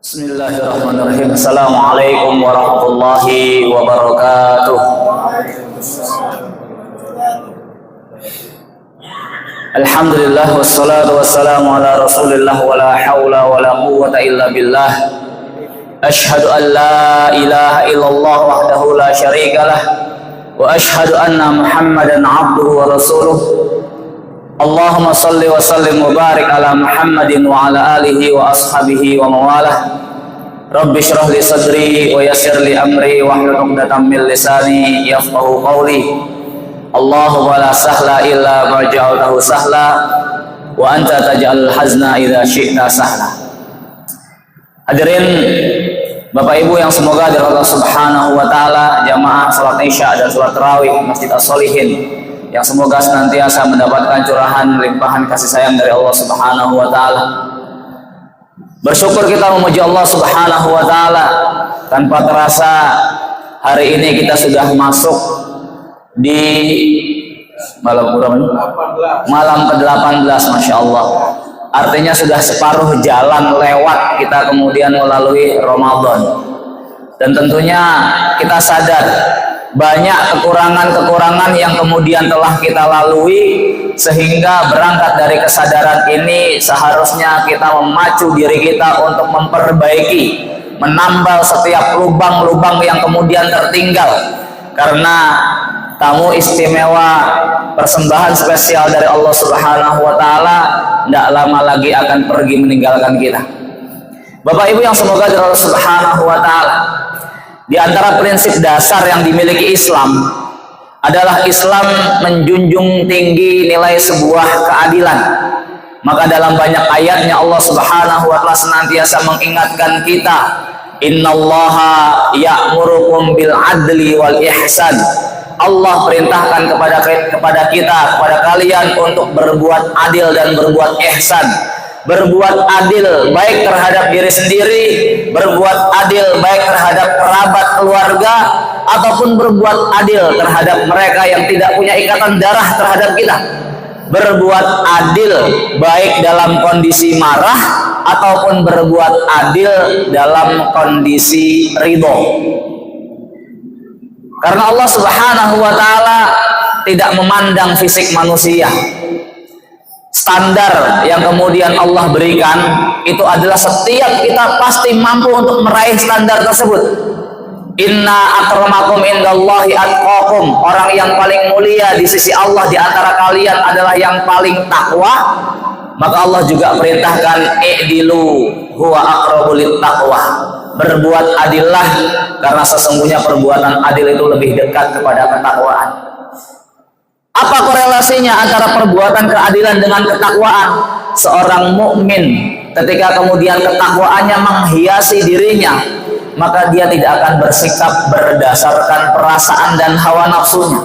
Bismillahirrahmanirrahim. Assalamualaikum warahmatullahi wabarakatuh. Alhamdulillah wassalatu wassalamu ala Rasulillah wa la haula wa la quwwata illa billah. Ashhadu an la ilaha illallah wahdahu la syarikalah wa ashhadu anna Muhammadan abduhu wa rasuluh. Allahumma salli wa sallim wa barik ala Muhammadin wa ala alihi wa ashabihi wa mawalah. Rabbi shrah li sadri wa yassir li amri wa hlul 'uqdatam min lisani yafqahu qawli. Allahumma la sahla illa ma ja'altahu sahla wa anta taj'alul hazna idza syi'ta sahla. Hadirin Bapak Ibu yang semoga dari Allah Subhanahu wa taala, jamaah salat Isya dan salat tarawih Masjid As-Sholihin yang semoga senantiasa mendapatkan curahan limpahan kasih sayang dari Allah Subhanahu wa taala. Bersyukur kita memuji Allah Subhanahu wa taala, tanpa terasa hari ini kita sudah masuk di malam ke-18, Masya Allah. Artinya sudah separuh jalan lewat kita kemudian melalui Ramadan. Dan tentunya kita sadar banyak kekurangan-kekurangan yang kemudian telah kita lalui, sehingga berangkat dari kesadaran ini seharusnya kita memacu diri kita untuk memperbaiki, menambal setiap lubang-lubang yang kemudian tertinggal. Karena tamu istimewa, persembahan spesial dari Allah Subhanahu wa taala tidak lama lagi akan pergi meninggalkan kita. Bapak Ibu yang semoga dari Allah Subhanahu wa taala, di antara prinsip dasar yang dimiliki Islam adalah Islam menjunjung tinggi nilai sebuah keadilan. Maka dalam banyak ayatnya Allah Subhanahu wa taala senantiasa mengingatkan kita, innallaha ya'murukum bil adli wal ihsan. Allah perintahkan kepada kita, kepada kalian untuk berbuat adil dan berbuat ihsan. Berbuat adil baik terhadap diri sendiri, berbuat adil baik terhadap kerabat keluarga, ataupun berbuat adil terhadap mereka yang tidak punya ikatan darah terhadap kita. Berbuat adil baik dalam kondisi marah ataupun berbuat adil dalam kondisi ridho. Karena Allah Subhanahu wa taala tidak memandang fisik manusia. Standar yang kemudian Allah berikan itu adalah setiap kita pasti mampu untuk meraih standar tersebut. Inna akramakum indallahi atqakum. Orang yang paling mulia di sisi Allah di antara kalian adalah yang paling takwa. Maka Allah juga perintahkan i'dilu huwa aqrabu littaqwa. Berbuat adillah, karena sesungguhnya perbuatan adil itu lebih dekat kepada ketakwaan. Apa korelasinya antara perbuatan keadilan dengan ketakwaan? Seorang mukmin ketika kemudian ketakwaannya menghiasi dirinya, maka dia tidak akan bersikap berdasarkan perasaan dan hawa nafsunya.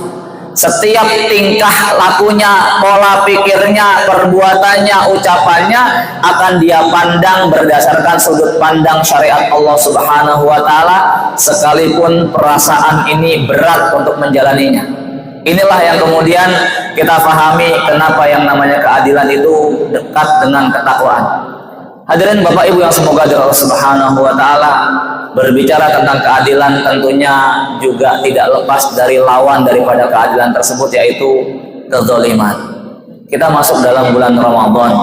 Setiap tingkah lakunya, pola pikirnya, perbuatannya, ucapannya akan dia pandang berdasarkan sudut pandang syariat Allah Subhanahu wa taala, sekalipun perasaan ini berat untuk menjalaninya. Inilah yang kemudian kita pahami kenapa yang namanya keadilan itu dekat dengan ketakwaan. Hadirin Bapak Ibu yang semoga dari Allah Subhanahu wa taala, berbicara tentang keadilan tentunya juga tidak lepas dari lawan daripada keadilan tersebut, yaitu kezaliman. Kita masuk dalam bulan Ramadan,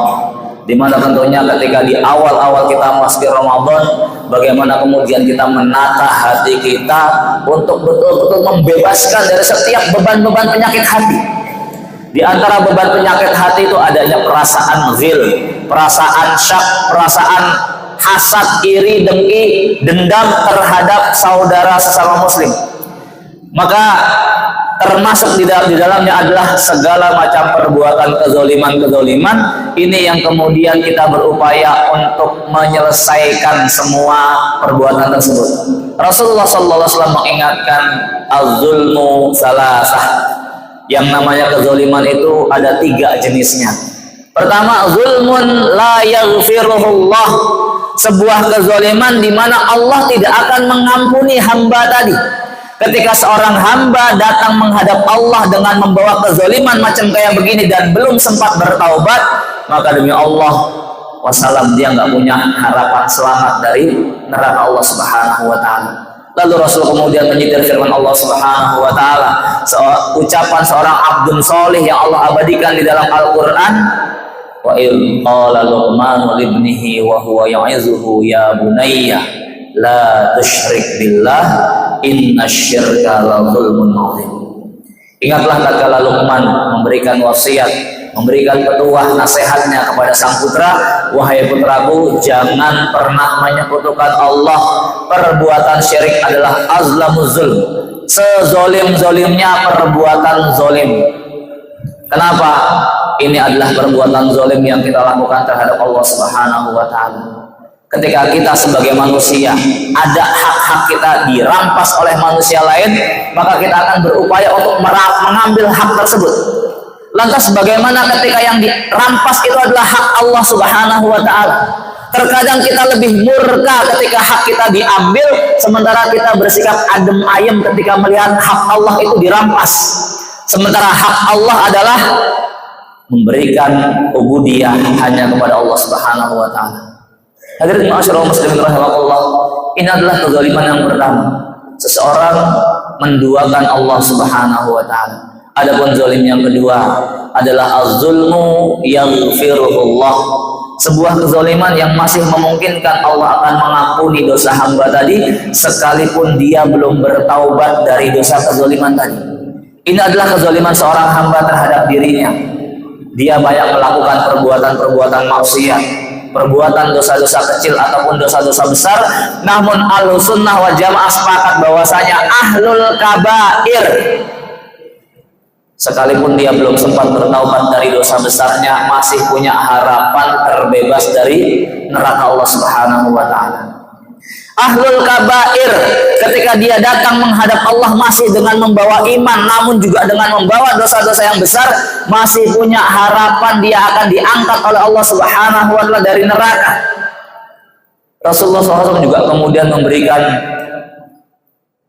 di mana tentunya ketika di awal-awal kita masuk Ramadan, bagaimana kemudian kita menata hati kita untuk betul-betul membebaskan dari setiap beban-beban penyakit hati. Di antara beban penyakit hati itu adanya perasaan ghil, perasaan syak, perasaan hasad, iri, dengki, dendam terhadap saudara sesama muslim. Maka termasuk di dalamnya adalah segala macam perbuatan kezaliman-kezaliman. Ini yang kemudian kita berupaya untuk menyelesaikan semua perbuatan tersebut. Rasulullah SAW mengingatkan az-zulmu salasah. Yang namanya kezaliman itu ada 3 jenisnya. Pertama, zulmun la yaghfiruhullah. Sebuah kezaliman di mana Allah tidak akan mengampuni hamba tadi. Ketika seorang hamba datang menghadap Allah dengan membawa kezaliman macam kayak begini dan belum sempat bertaubat, maka demi Allah wasallam, dia nggak punya harapan selamat dari neraka Allah Subhanahu wa taala. Lalu Rasul kemudian menyitir firman Allah Subhanahu wa taala, ucapan seorang abdun soleh yang Allah abadikan di dalam Al-Qur'an, wa idh qala Luqman li ibnihi wa huwa ya'izuhu ya bunayya la tusyrik billah innasyirka la dzulmun 'adzim. Ingatlah tatkala Luqman memberikan wasiat, memberikan petuah nasihatnya kepada sang putra, wahai putraku, jangan pernah menyekutukan Allah. Perbuatan syirik adalah azlamuz zulm, sezolim-zolimnya perbuatan zolim. Kenapa? Ini adalah perbuatan zolim yang kita lakukan terhadap Allah Subhanahu wa taala. Ketika kita sebagai manusia ada hak-hak kita dirampas oleh manusia lain, maka kita akan berupaya untuk mengambil hak tersebut. Lantas bagaimana ketika yang dirampas itu adalah hak Allah Subhanahu wa taala? Terkadang kita lebih murka ketika hak kita diambil, sementara kita bersikap adem ayem ketika melihat hak Allah itu dirampas. Sementara hak Allah adalah memberikan ubudiyah hanya kepada Allah Subhanahu wa taala. Hadirin ma'asyiral muslimin rahimakumullah, ini adalah kezaliman yang pertama. Seseorang menduakan Allah Subhanahu wa taala. Adapun zalim yang kedua adalah az-zulmu yaghfirullah. Sebuah kezaliman yang masih memungkinkan Allah akan mengampuni dosa hamba tadi sekalipun dia belum bertaubat dari dosa kezaliman tadi. Ini adalah kezaliman seorang hamba terhadap dirinya. Dia banyak melakukan perbuatan-perbuatan maksiat, perbuatan dosa-dosa kecil ataupun dosa-dosa besar, namun Ahlus Sunnah wal Jamaah sepakat bahwasanya ahlul kabair, sekalipun dia belum sempat bertaubat dari dosa besarnya, masih punya harapan terbebas dari neraka Allah Subhanahu wa taala. Ahlul kabair ketika dia datang menghadap Allah masih dengan membawa iman, namun juga dengan membawa dosa-dosa yang besar, masih punya harapan dia akan diangkat oleh Allah Subhanahu wa taala dari neraka. Rasulullah SAW juga kemudian memberikan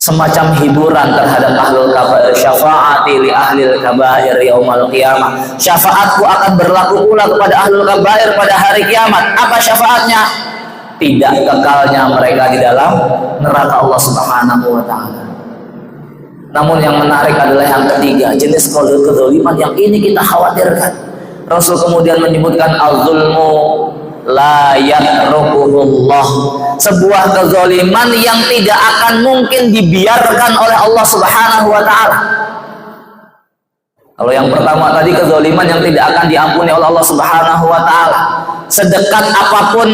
semacam hiburan terhadap ahlul kabair. Syafaati li ahlil kabair yaumal qiyamah. Syafaatku akan berlaku pula kepada ahlul kabair pada hari kiamat. Apa syafaatnya? Tidak kekalnya mereka di dalam neraka Allah Subhanahu wa taala. Namun yang menarik adalah yang ketiga, jenis kezaliman yang ini kita khawatirkan. Rasul kemudian menyebutkan az-zulmu la yatrukuhullah, sebuah kezaliman yang tidak akan mungkin dibiarkan oleh Allah Subhanahu wa taala. Kalau yang pertama tadi kezaliman yang tidak akan diampuni oleh Allah Subhanahu wa taala. Sedekat apapun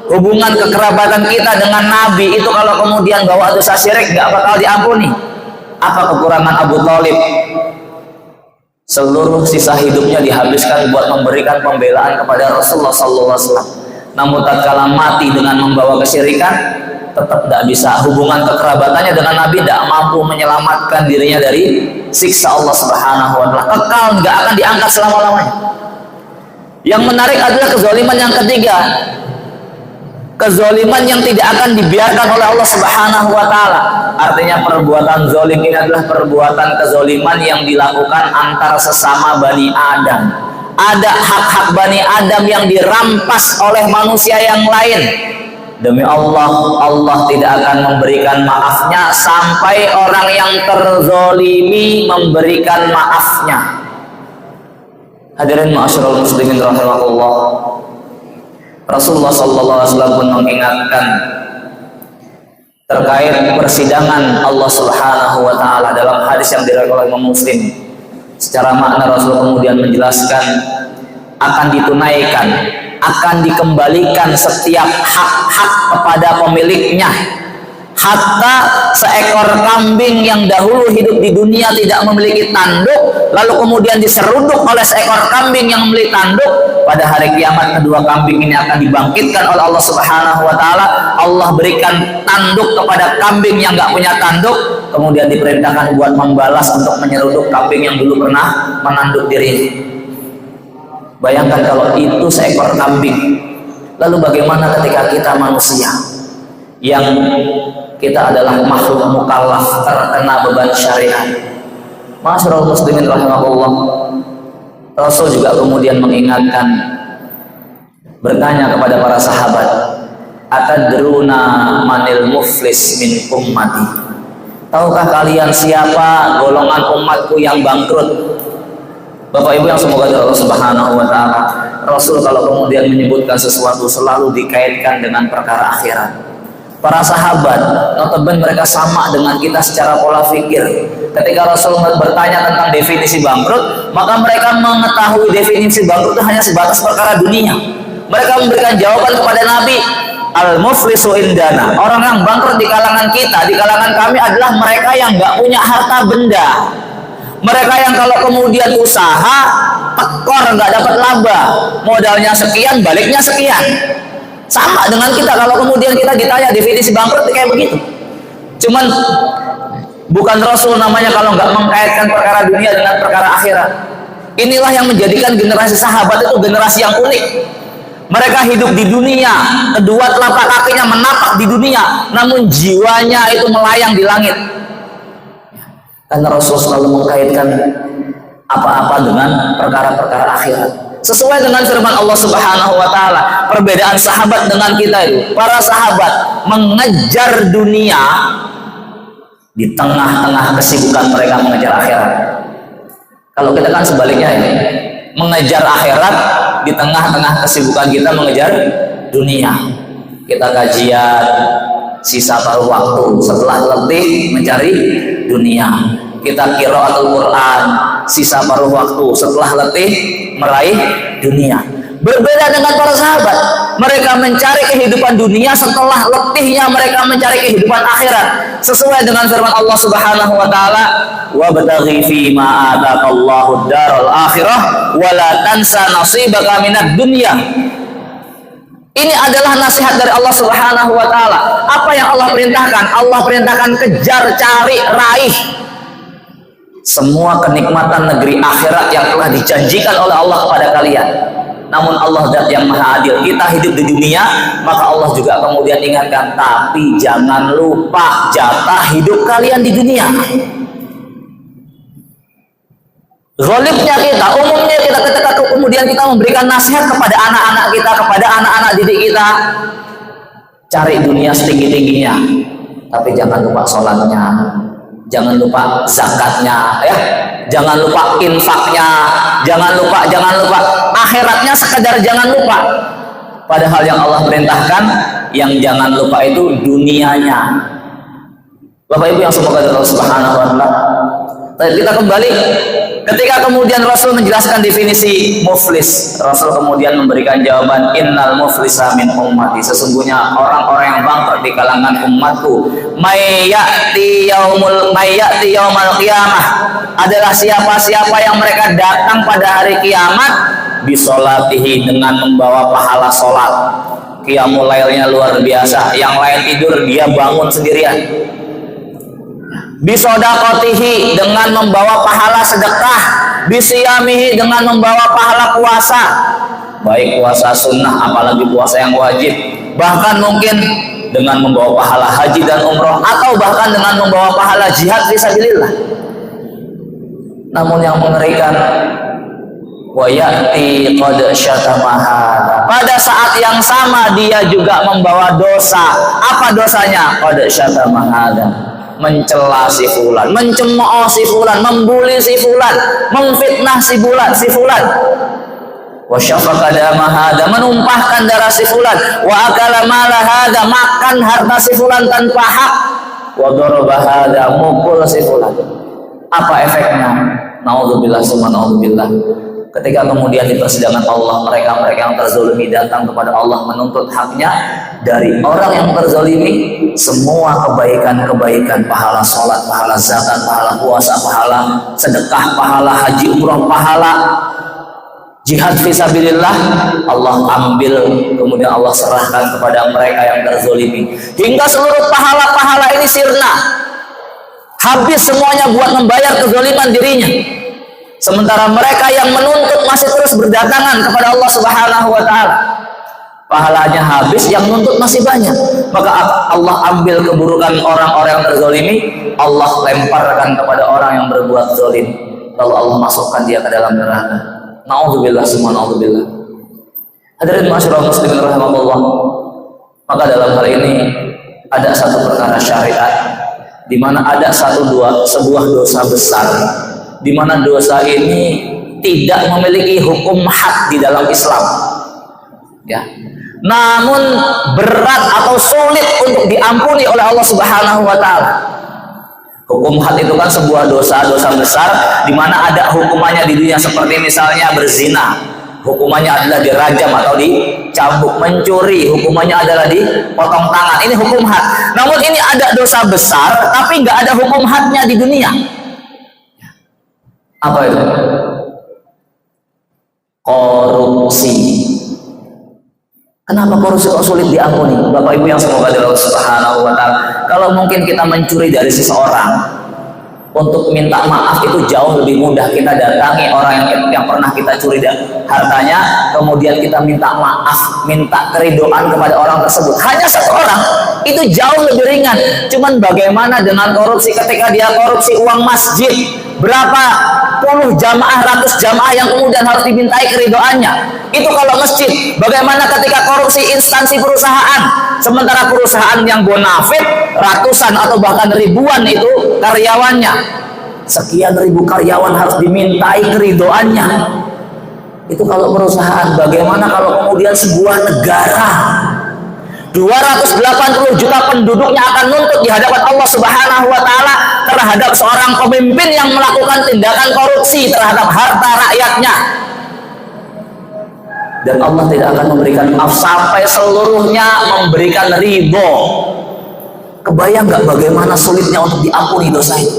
hubungan kekerabatan kita dengan Nabi itu, kalau kemudian bawa dosa syirik nggak bakal diampuni. Apa kekurangan Abu Thalib? Seluruh sisa hidupnya dihabiskan buat memberikan pembelaan kepada Rasulullah SAW. Namun tatkala mati dengan membawa kesyirikan, tetap tidak bisa. Hubungan kekerabatannya dengan Nabi tidak mampu menyelamatkan dirinya dari siksa Allah Subhanahu wa taala. Kekal, nggak akan diangkat selama-lamanya. Yang menarik adalah kezaliman yang ketiga, kezaliman yang tidak akan dibiarkan oleh Allah Subhanahu wa taala. Artinya perbuatan zalim ini adalah perbuatan kezaliman yang dilakukan antara sesama Bani Adam. Ada hak-hak Bani Adam yang dirampas oleh manusia yang lain. Demi Allah, Allah tidak akan memberikan maafnya sampai orang yang terzalimi memberikan maafnya. Hadirin ma'asyiral muslimin rahimakumullah, Rasulullah sallallahu alaihi wasallam pun mengingatkan terkait persidangan Allah Subhanahu wa taala dalam hadis yang diriwayatkan oleh Imam Muslim. Secara makna Rasul kemudian menjelaskan akan ditunaikan, akan dikembalikan setiap hak-hak kepada pemiliknya. Hatta seekor kambing yang dahulu hidup di dunia tidak memiliki tanduk, lalu kemudian diseruduk oleh seekor kambing yang memiliki tanduk, pada hari kiamat kedua kambing ini akan dibangkitkan oleh Allah Subhanahu wa taala. Allah berikan tanduk kepada kambing yang nggak punya tanduk, kemudian diperintahkan buat membalas untuk menyeruduk kambing yang dulu pernah menanduk dirinya. Bayangkan kalau itu seekor kambing. Lalu bagaimana ketika kita manusia yang kita adalah makhluk mukallaf terkena beban syariat? Ma'asyiral muslimin rahimakumullah, Rasul juga kemudian mengingatkan bertanya kepada para sahabat, atadruna manil muflis min ummati? Tahukah kalian siapa golongan umatku yang bangkrut? Bapak Ibu yang semoga Allah Subhanahu wa taala, Rasul kalau kemudian menyebutkan sesuatu selalu dikaitkan dengan perkara akhirat. Para sahabat, notabene mereka sama dengan kita secara pola pikir. Ketika Rasul bertanya tentang definisi bangkrut, maka mereka mengetahui definisi bangkrut itu hanya sebatas perkara dunia. Mereka memberikan jawaban kepada Nabi, al-muflisu indana. Orang yang bangkrut di kalangan kita, di kalangan kami adalah mereka yang nggak punya harta benda. Mereka yang kalau kemudian usaha tekor nggak dapat laba, modalnya sekian, baliknya sekian. Sama dengan kita kalau kemudian kita ditanya definisi bangkrut kayak begitu. Cuman bukan Rasul namanya kalau nggak mengkaitkan perkara dunia dengan perkara akhirat. Inilah yang menjadikan generasi sahabat itu generasi yang unik. Mereka hidup di dunia, kedua telapak kakinya menapak di dunia, namun jiwanya itu melayang di langit. Karena Rasul selalu mengkaitkan apa-apa dengan perkara-perkara akhirat. Sesuai dengan firman Allah Subhanahu wa taala, perbedaan sahabat dengan kita itu, para sahabat mengejar dunia di tengah-tengah kesibukan mereka mengejar akhirat. Kalau kita kan sebaliknya ini, mengejar akhirat di tengah-tengah kesibukan kita mengejar dunia. Kita kajian, sisa paruh waktu setelah letih mencari dunia. Kita qiraatul Quran, sisa paruh waktu setelah letih meraih dunia. Berbeda dengan para sahabat, mereka mencari kehidupan dunia setelah letihnya mereka mencari kehidupan akhirat. Sesuai dengan firman Allah Subhanahu wa taala, wabtaghi fi ma ataqallahu ad-daral akhirah wa la tansa nasibaka minad dunya. Ini adalah nasihat dari Allah Subhanahu wa taala. Apa yang Allah perintahkan? Allah perintahkan kejar, cari, raih semua kenikmatan negeri akhirat yang telah dijanjikan oleh Allah kepada kalian. Namun Allah Zat yang Maha Adil. Kita hidup di dunia, maka Allah juga kemudian ingatkan, tapi jangan lupa jatah hidup kalian di dunia. Ghalibnya kita, umumnya kita ketika kemudian kita memberikan nasihat kepada anak-anak kita, kepada anak-anak didik kita, cari dunia setinggi-tingginya, tapi jangan lupa sholatnya, jangan lupa zakatnya, ya, jangan lupa infaknya, jangan lupa akhiratnya, sekedar jangan lupa. Padahal yang Allah perintahkan, yang jangan lupa itu dunianya. Bapak Ibu yang semoga Allah Subhanahu wa taala. Kita kembali. Ketika kemudian Rasul menjelaskan definisi muflis, Rasul kemudian memberikan jawaban, innal muflisa min ummati. Sesungguhnya orang-orang yang bangkrut di kalangan umatku, may ya'ti yaumal qiyamah, adalah siapa-siapa yang mereka datang pada hari kiamat bisolatihi, dengan membawa pahala solat. Qiyamul lailnya luar biasa, yang lain tidur dia bangun sendirian. Bisodakotihi, dengan membawa pahala sedekah. Bisiyamihi, dengan membawa pahala puasa, baik puasa sunnah apalagi puasa yang wajib, bahkan mungkin dengan membawa pahala haji dan umroh, atau bahkan dengan membawa pahala jihad fisabilillah. Namun yang mengerikan, wa ya'ti qad syatamaha, pada saat yang sama dia juga membawa dosa. Apa dosanya? Qad syatamaha, mencela si fulan, mencemooh si fulan, membuli si fulan, memfitnah si fulan. Wa syafaka dama hada, menumpahkan darah si fulan. Wa akala mala hada, makan harta si fulan tanpa hak. Wa daraba hada, mukul si fulan. Apa efeknya? Naudzubillah summa naudzubillah. Ketika kemudian di persidangan Allah, mereka yang terzalimi datang kepada Allah menuntut haknya dari orang yang terzalimi. Semua kebaikan-kebaikan, pahala sholat, pahala zakat, pahala puasa, pahala sedekah, pahala haji umroh, pahala jihad fisabilillah, Allah ambil, kemudian Allah serahkan kepada mereka yang terzalimi, hingga seluruh pahala-pahala ini sirna, habis semuanya buat membayar kezaliman dirinya. Sementara mereka yang menuntut masih terus berdatangan kepada Allah Subhanahu wa taala. Pahalanya habis, yang menuntut masih banyak. Maka Allah ambil keburukan orang-orang yang terzalimi, Allah lemparkan kepada orang yang berbuat zalim. Lalu Allah masukkan dia ke dalam neraka. Naudzubillah summa naudzubillah. Hadirin ma'asyiral muslimin rahimakumullah. Maka dalam hal ini ada satu perkara syariat di mana ada sebuah dosa besar di mana dosa ini tidak memiliki hukum had di dalam Islam. Ya. Namun berat atau sulit untuk diampuni oleh Allah Subhanahu wa taala. Hukum had itu kan sebuah dosa besar di mana ada hukumannya di dunia, seperti misalnya berzina, hukumannya adalah dirajam atau dicambuk. Mencuri, hukumannya adalah dipotong tangan. Ini hukum had. Namun ini ada dosa besar tapi nggak ada hukum hadnya di dunia. Apa itu? Korupsi. Kenapa korupsi kok sulit diampuni? Bapak Ibu yang semoga Allah Subhanahu wa taala. Kalau mungkin kita mencuri dari seseorang, untuk minta maaf itu jauh lebih mudah. Kita datangi orang yang pernah kita curi hartanya, kemudian kita minta maaf, minta keridoan kepada orang tersebut. Hanya satu orang, itu jauh lebih ringan. Cuman bagaimana dengan korupsi? Ketika dia korupsi uang masjid, berapa puluh jamaah, ratus jamaah yang kemudian harus dimintai keridoannya. Itu kalau masjid. Bagaimana ketika korupsi instansi perusahaan? Sementara perusahaan yang bonafit, ratusan atau bahkan ribuan itu karyawannya. Sekian ribu karyawan harus dimintai keridoannya. Itu kalau perusahaan. Bagaimana kalau kemudian sebuah negara 280 juta penduduknya akan nuntut di hadapan Allah Subhanahu wa taala terhadap seorang pemimpin yang melakukan tindakan korupsi terhadap harta rakyatnya. Dan Allah tidak akan memberikan maaf sampai seluruhnya memberikan ridho. Kebayang nggak bagaimana sulitnya untuk diampuni dosa itu?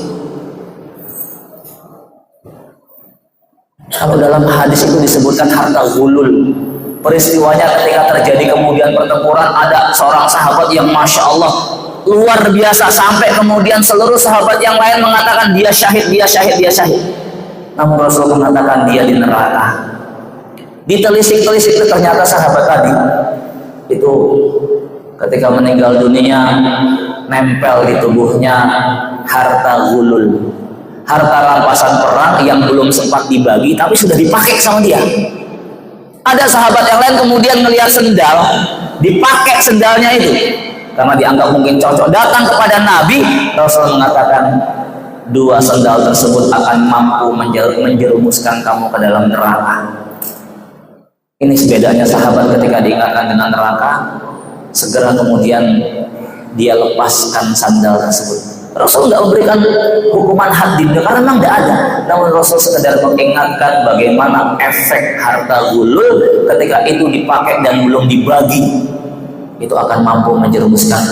Kalau dalam hadis itu disebutkan harta gulul. Peristiwanya ketika terjadi kemudian pertempuran, ada seorang sahabat yang Masya Allah luar biasa, sampai kemudian seluruh sahabat yang lain mengatakan dia syahid, dia syahid, dia syahid. Namun Rasul mengatakan dia di neraka. Ditelisik-telisik, ternyata sahabat tadi itu ketika meninggal dunia nempel di tubuhnya harta gulul, harta rampasan perang yang belum sempat dibagi tapi sudah dipakai sama dia. Ada sahabat yang lain kemudian melihat sendal, dipakai sendalnya itu karena dianggap mungkin cocok, datang kepada Nabi. Rasul mengatakan dua sendal tersebut akan mampu menjerumuskan kamu ke dalam neraka. Ini bedanya sahabat ketika diingatkan dengan neraka, segera kemudian dia lepaskan sandal tersebut. Rasul nggak memberikan hukuman had karena memang tidak ada. Namun Rasul sekedar mengingatkan bagaimana efek harta gulul ketika itu dipakai dan belum dibagi, itu akan mampu menjerumuskan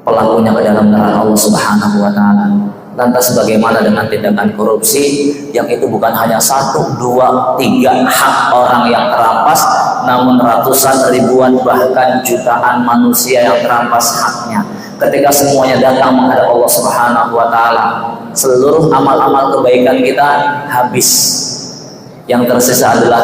pelakunya ke dalam neraka Allah Subhanahu wa taala. Lantas bagaimana dengan tindakan korupsi yang itu bukan hanya 1, 2, 3 hak orang yang terampas, namun ratusan, ribuan, bahkan jutaan manusia yang terampas haknya. Ketika semuanya datang menghadap Allah Subhanahu wa taala, seluruh amal-amal kebaikan kita habis. Yang tersisa adalah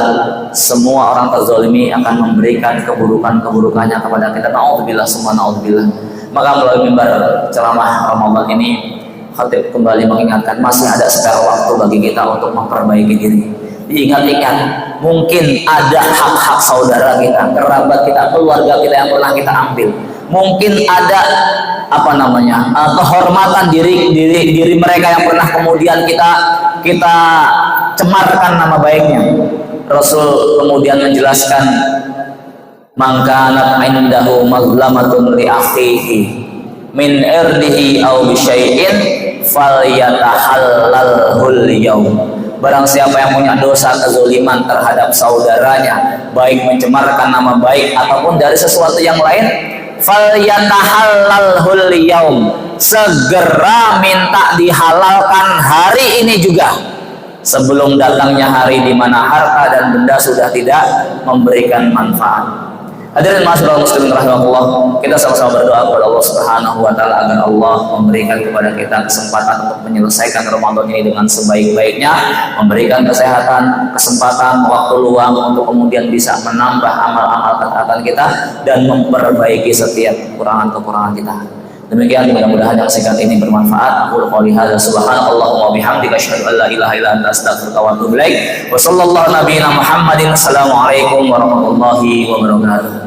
semua orang terzalimi akan memberikan keburukan-keburukannya kepada kita. Naudzubillah, semua naudzubillah. Maka melalui mimbar ceramah Ramadan ini, khatib kembali mengingatkan masih ada spare waktu bagi kita untuk memperbaiki diri. Diingat-ingat, mungkin ada hak-hak saudara kita, kerabat kita, keluarga kita yang pernah kita ambil. Mungkin ada kehormatan diri mereka yang pernah kemudian kita cemarkan nama baiknya. Rasul kemudian menjelaskan, "Man kanat indahu mazlamatun li akhihi min irdihi aw bi syai'in falyatahallalhul yaum." Barang siapa yang punya dosa kezaliman terhadap saudaranya, baik mencemarkan nama baik ataupun dari sesuatu yang lain, falyatahallalhul yaum, segera minta dihalalkan hari ini juga, sebelum datangnya hari di mana harta dan benda sudah tidak memberikan manfaat. Hadirin ma'asyiral muslimin rahimakumullah, kita sama-sama berdoa kepada Allah Subhanahu wa taala agar Allah memberikan kepada kita kesempatan untuk menyelesaikan Ramadan ini dengan sebaik-baiknya, memberikan kesehatan, kesempatan, waktu luang untuk kemudian bisa menambah amal-amal ketaatan kita dan memperbaiki setiap kekurangan-kekurangan kita. Demikian, mudah-mudahan yang singkat ini bermanfaat. Aku qouli hadza subhanallahumma bihamdika asyhadu an la ilaha illa anta astaghfiruka wa atubu ilaik. Wa sallallahu nabiyana Muhammadin. Assalamualaikum warahmatullahi wabarakatuh.